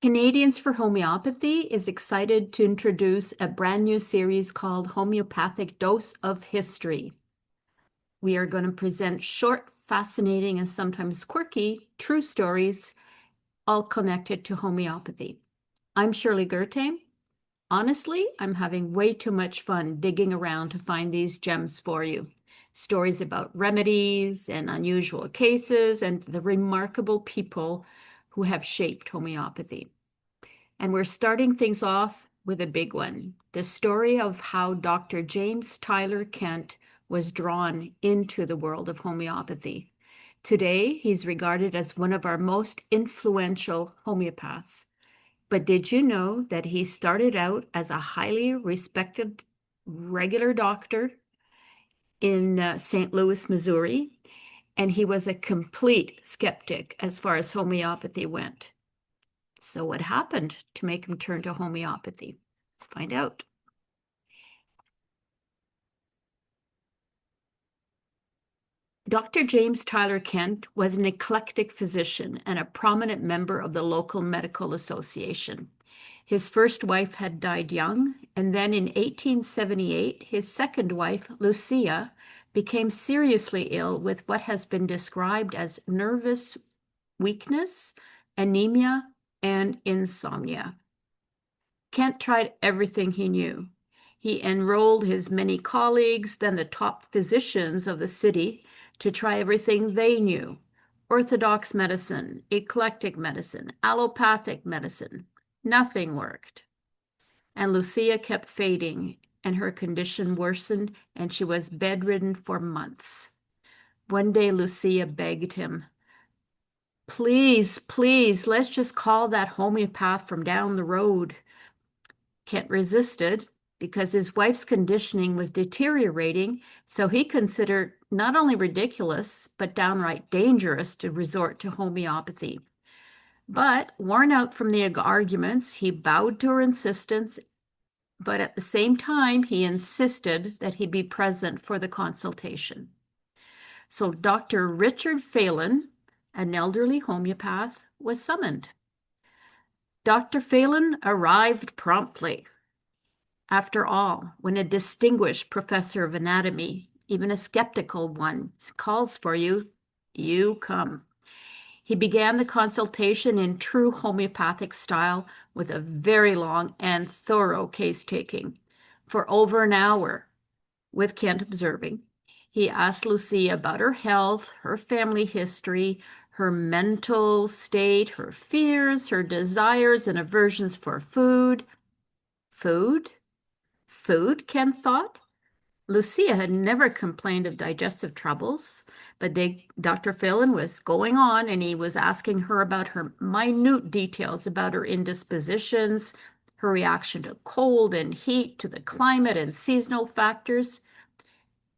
Canadians for Homeopathy is excited to introduce a brand new series called Homeopathic Dose of History. We are going to present short, fascinating, and sometimes quirky true stories, all connected to homeopathy. I'm Shirley Gertain. Honestly, I'm having way too much fun digging around to find these gems for you. Stories about remedies and unusual cases and the remarkable people who have shaped homeopathy. And we're starting things off with a big one, the story of how Dr. James Tyler Kent was drawn into the world of homeopathy. Today, he's regarded as one of our most influential homeopaths. But did you know that he started out as a highly respected regular doctor in St. Louis, Missouri, and he was a complete skeptic as far as homeopathy went? So what happened to make him turn to homeopathy? Let's find out. Dr. James Tyler Kent was an eclectic physician and a prominent member of the local medical association. His first wife had died young, and then in 1878, his second wife, Lucia, became seriously ill with what has been described as nervous weakness, anemia, and insomnia. Kent tried everything he knew. He enrolled his many colleagues, then the top physicians of the city, to try everything they knew: orthodox medicine, eclectic medicine, allopathic medicine. Nothing worked. And Lucia kept fading, and her condition worsened, and she was bedridden for months. One day, Lucia begged him, "Please, please, let's just call that homeopath from down the road." Kent resisted because his wife's conditioning was deteriorating, so he considered not only ridiculous, but downright dangerous to resort to homeopathy. But worn out from the arguments, he bowed to her insistence, but at the same time, he insisted that he be present for the consultation. So Dr. Richard Phelan, an elderly homeopath, was summoned. Dr. Phelan arrived promptly. After all, when a distinguished professor of anatomy, even a skeptical one, calls for you, you come. He began the consultation in true homeopathic style with a very long and thorough case-taking. For over an hour, with Kent observing, he asked Lucia about her health, her family history, her mental state, her fears, her desires and aversions for food. Food? Food, Ken thought. Lucia had never complained of digestive troubles, but Dr. Phelan was going on, and he was asking her about her minute details about her indispositions, her reaction to cold and heat, to the climate and seasonal factors.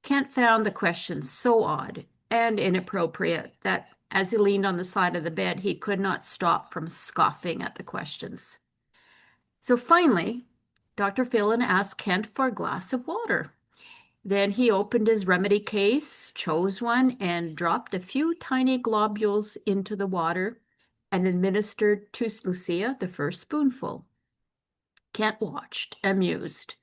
Kent found the questions so odd and inappropriate that as he leaned on the side of the bed, he could not stop from scoffing at the questions. So finally, Dr. Phelan asked Kent for a glass of water. Then he opened his remedy case, chose one, and dropped a few tiny globules into the water and administered to Lucia the first spoonful. Kent watched, amused,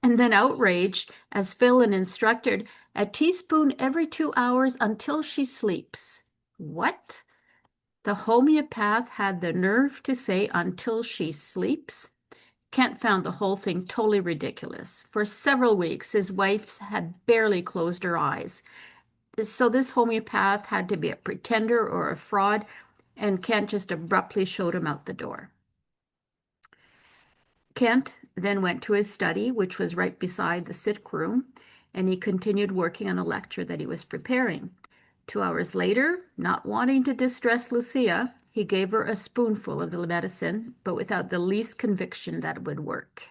and then outraged, as Phelan instructed, a teaspoon every 2 hours until she sleeps. What? The homeopath had the nerve to say until she sleeps? Kent found the whole thing totally ridiculous. For several weeks, his wife had barely closed her eyes. So this homeopath had to be a pretender or a fraud, and Kent just abruptly showed him out the door. Kent then went to his study, which was right beside the sick room, and he continued working on a lecture that he was preparing. 2 hours later, not wanting to distress Lucia, he gave her a spoonful of the medicine, but without the least conviction that it would work.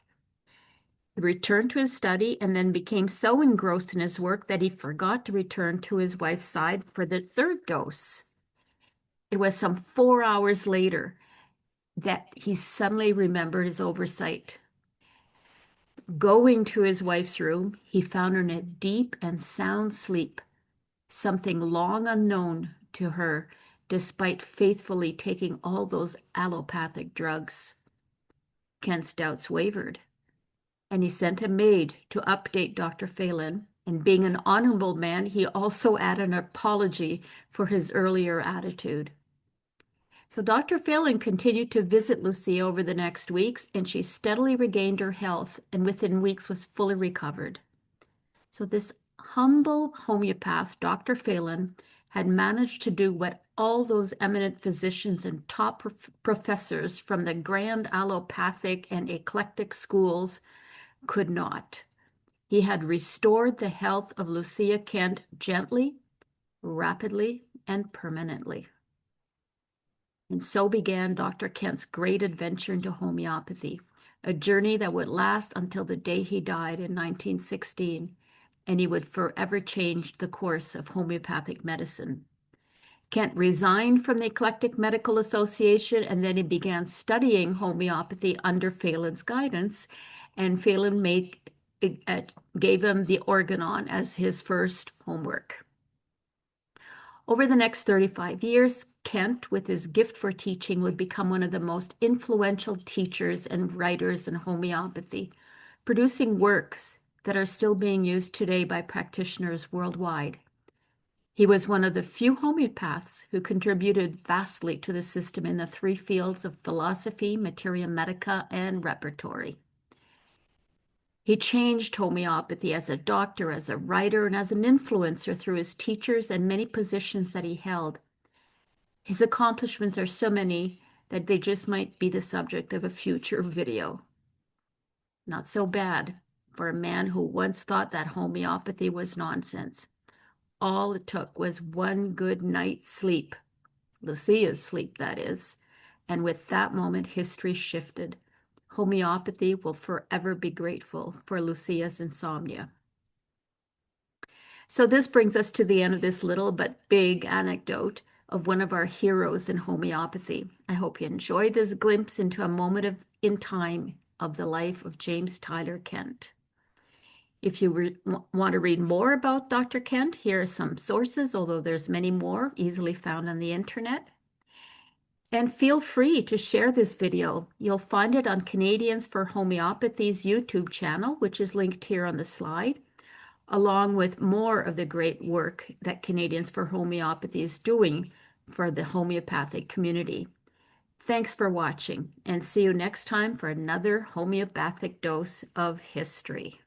He returned to his study and then became so engrossed in his work that he forgot to return to his wife's side for the third dose. It was some 4 hours later that he suddenly remembered his oversight. Going to his wife's room, he found her in a deep and sound sleep, something long unknown to her despite faithfully taking all those allopathic drugs. Kent's doubts wavered, and he sent a maid to update Dr. Phelan. And being an honorable man, he also added an apology for his earlier attitude. So Dr. Phelan continued to visit Lucia over the next weeks, and she steadily regained her health and within weeks was fully recovered. So this humble homeopath, Dr. Phelan, had managed to do what all those eminent physicians and top professors from the grand allopathic and eclectic schools could not. He had restored the health of Lucia Kent gently, rapidly, and permanently. And so began Dr. Kent's great adventure into homeopathy, a journey that would last until the day he died in 1916, and he would forever change the course of homeopathic medicine. Kent resigned from the Eclectic Medical Association, and then he began studying homeopathy under Phelan's guidance, and Phelan gave him the Organon as his first homework. Over the next 35 years, Kent, with his gift for teaching, would become one of the most influential teachers and writers in homeopathy, producing works that are still being used today by practitioners worldwide. He was one of the few homeopaths who contributed vastly to the system in the three fields of philosophy, materia medica, and repertory. He changed homeopathy as a doctor, as a writer, and as an influencer through his teachers and many positions that he held. His accomplishments are so many that they just might be the subject of a future video. Not so bad for a man who once thought that homeopathy was nonsense. All it took was one good night's sleep, Lucia's sleep, that is, and with that moment, history shifted. Homeopathy will forever be grateful for Lucia's insomnia. So this brings us to the end of this little but big anecdote of one of our heroes in homeopathy. I hope you enjoyed this glimpse into a moment in time of the life of James Tyler Kent. If you want to read more about Dr. Kent, here are some sources, although there's many more easily found on the internet. And feel free to share this video. You'll find it on Canadians for Homeopathy's YouTube channel, which is linked here on the slide, along with more of the great work that Canadians for Homeopathy is doing for the homeopathic community. Thanks for watching, and see you next time for another homeopathic dose of history.